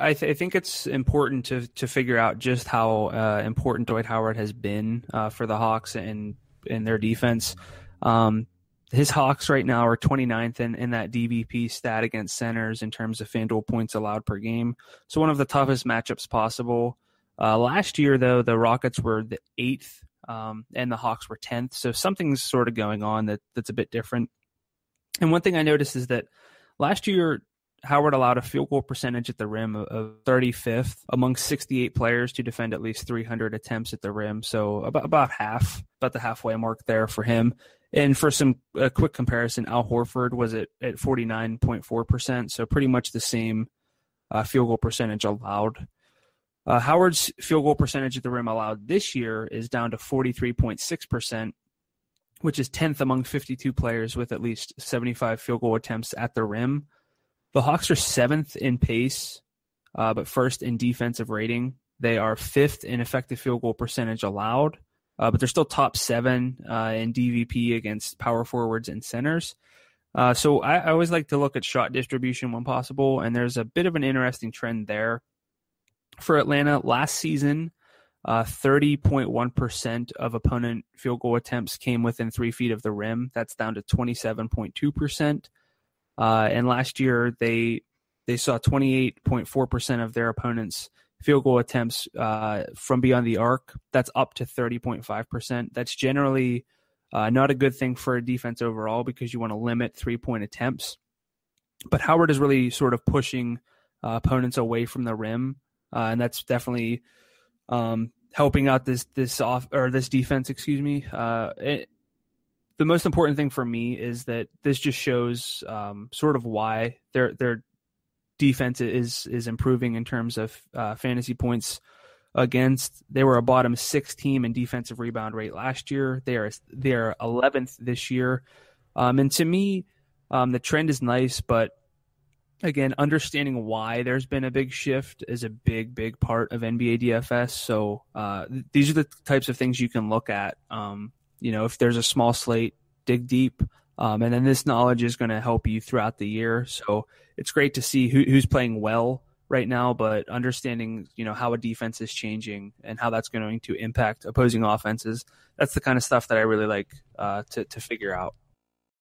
I think it's important to figure out just how important Dwight Howard has been for the Hawks and their defense. His Hawks right now are 29th in that DVP stat against centers in terms of FanDuel points allowed per game. So one of the toughest matchups possible. Last year, though, the Rockets were the 8th and the Hawks were 10th. So something's sort of going on that's a bit different. And one thing I noticed is that last year, Howard allowed a field goal percentage at the rim of 35th among 68 players to defend at least 300 attempts at the rim. So about the halfway mark there for him. And for some quick comparison, Al Horford was at 49.4%. So pretty much the same field goal percentage allowed. Howard's field goal percentage at the rim allowed this year is down to 43.6%, which is 10th among 52 players with at least 75 field goal attempts at the rim. The Hawks are 7th in pace, but 1st in defensive rating. They are 5th in effective field goal percentage allowed, but they're still top 7 in DVP against power forwards and centers. So I always like to look at shot distribution when possible, and there's a bit of an interesting trend there. For Atlanta, last season, 30.1% of opponent field goal attempts came within 3 feet of the rim. That's down to 27.2%. And last year, they saw 28.4% of their opponents' field goal attempts from beyond the arc. That's up to 30.5%. That's generally not a good thing for a defense overall because you want to limit 3-point attempts. But Howard is really sort of pushing opponents away from the rim, and that's definitely helping out this defense. Excuse me. The most important thing for me is that this just shows sort of why their defense is improving in terms of fantasy points against. They were a bottom 6 team in defensive rebound rate last year. They are 11th this year. And to me, the trend is nice, but again, understanding why there's been a big shift is a big part of NBA DFS. So these are the types of things you can look at. If there's a small slate, dig deep. And then this knowledge is going to help you throughout the year. So it's great to see who's playing well right now, but understanding, how a defense is changing and how that's going to impact opposing offenses. That's the kind of stuff that I really like to figure out.